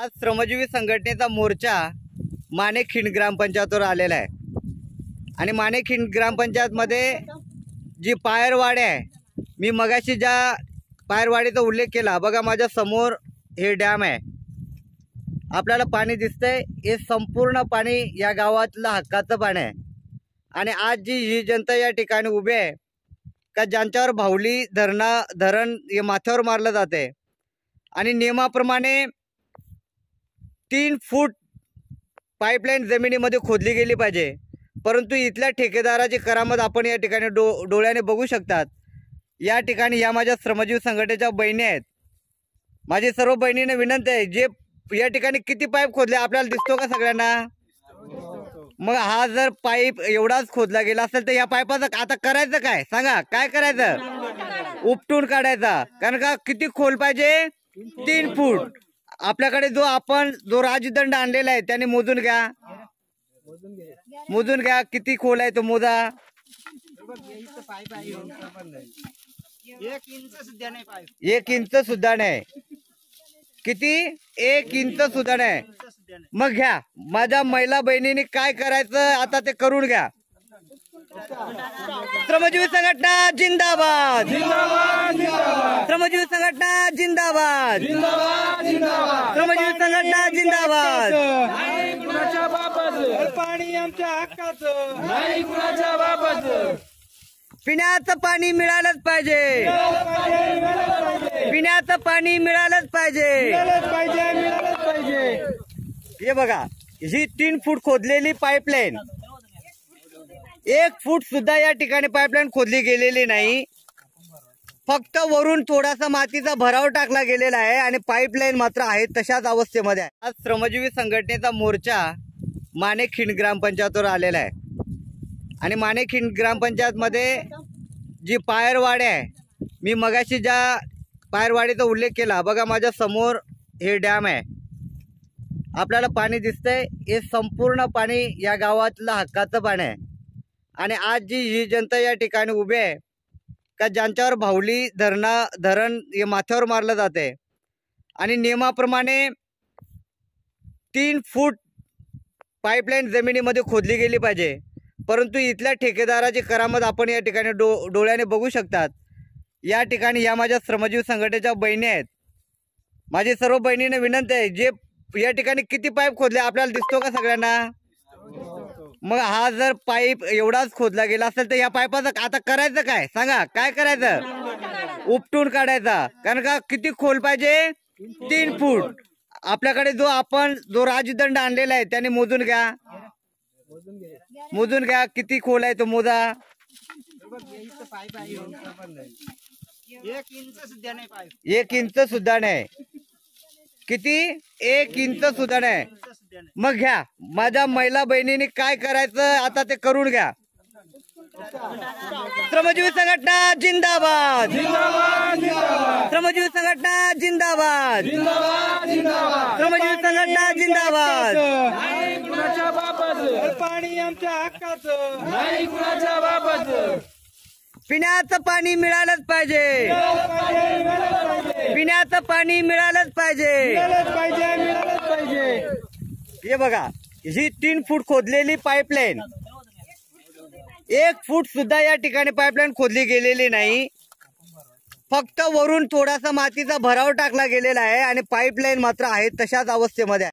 आज श्रमजीवी संघटनेचा मोर्चा माणेकखिंड ग्रामपंचायतवर आलेला आहे आणि माणेकखिंड ग्रामपंचायतमध्ये जी पायरवाडी आहे, मी मगाशी ज्या पायरवाडीचा उल्लेख केला, बघा माझ्या समोर हे डॅम आहे, आपल्याला पाणी दिसतंय, हे संपूर्ण पाणी या गावातलं हक्काचं पाणी आहे। आणि आज जी ही जनता या ठिकाणी उभी आहे का ज्यांच्यावर भावली धरण हे माथ्यावर मारलं जाते आणि नियमाप्रमाणे 3 फूट पाईपलाईन जमिनीमध्ये खोदली गेली पाहिजे, परंतु इथल्या ठेकेदाराची करामत आपण या ठिकाणी डोळ्याने बघू शकतात। या ठिकाणी या माझ्या श्रमजीवी संघटनेच्या बहिणी आहेत, माझी सर्व बहिणींना विनंती आहे, जे या ठिकाणी किती पाईप खोदले आपल्याला दिसतो का सगळ्यांना? मग हा जर पाईप एवढाच खोदला गेला असेल तर या पाईपाचं आता करायचं काय सांगा? काय करायचं? उपटून काढायचा, कारण का किती खोल पाहिजे? 3 फूट। आपल्याकडे जो राजदंड आणलेला आहे त्याने मोजून घ्या किती खोल आहे तो मोजा। 1 इंच सुद्धा नाही। किती? 1 इंच सुद्धा नाही। मग घ्या, माझ्या महिला बहिणींनी काय करायचं आता ते करून घ्या। श्रमजीवी संघटना जिंदाबाद, श्रमजीवी संघटना जिंदाबाद, श्रमजीवी संघटना जिंदाबाद। पाणी आमच्या हक्काचं नाही, कुणाच्या बापाचं। पिण्याचं पाणी मिळालंच पाहिजे, पिण्याचं पाणी मिळालंच पाहिजे। हे बघा, ही 3 फूट खोदलेली पाईपलाईन, 1 फूट सुद्धा या ठिकाणी पाईपलाईन खोदली गेलेली नाही, फक्त वरून थोडासा मातीचा भराव टाकला गेलेला आहे आणि पाईपलाईन मात्र आहे तशाच अवस्थेमध्ये आहे। आज श्रमजीवी संघटनेचा मोर्चा माणेकखिंड ग्रामपंचायतवर आलेला आहे आणि माणेकखिंड ग्रामपंचायतमध्ये जी पायरवाडी आहे, मी मगाशी ज्या पायरवाडीचा उल्लेख केला, बघा माझ्या समोर हे डॅम आहे, आपल्याला पाणी दिसतंय, हे संपूर्ण पाणी या गावातलं हक्काचं पाणी आहे। आणि आज जी ही जनता या ठिकाणी उभी आहे का ज्यांच्यावर भावली धरण हे माथ्यावर मारलं जाते आणि नियमाप्रमाणे 3 फूट पाईपलाईन जमिनीमध्ये खोदली गेली पाहिजे, परंतु इथल्या ठेकेदाराची करामत आपण या ठिकाणी डोळ्याने बघू शकतात। या ठिकाणी या माझ्या श्रमजीवी संघटनेच्या बहिणी आहेत, माझी सर्व बहिणींना विनंती आहे, जे या ठिकाणी किती पाईप खोदले आपल्याला दिसतो का सगळ्यांना? मग हा जर पाईप एवढाच खोदला गेला असेल तर या पाईपाचं आता करायचं काय सांगा? काय करायचं? उपटून काढायचा, कारण का किती खोल पाहिजे? 3 फूट। आपल्याकडे जो राजदंड आणलेला आहे त्याने मोजून घ्या किती खोल आहे तो मोजा। 1 इंच सुद्धा नाही। किती? 1 इंच सुद्धा नाही। मग घ्या, माझ्या महिला बहिणींनी काय करायचं आता ते करून घ्या। श्रमजीवी संघटना जिंदाबाद, श्रमजीवी संघटना जिंदाबाद, श्रमजीवी संघटना जिंदाबाद। कुणाच्या बापाचं पाणी आमच्या हक्काचं नाही, कुणाच्या बापाचं। पिण्याचं पाणी मिळालंच पाहिजे, पिण्याचं पाणी मिळालंच पाहिजे। हे बघा, ही 3 फूट खोदलेली पाईपलाईन, 1 फूट सुद्धा या ठिकाणी पाईपलाईन खोदली गेलेली नाही, फक्त वरून थोडासा मातीचा भराव टाकला गेलेला आहे आणि पाईपलाईन मात्र आहे तशाच अवस्थेमध्ये आहे।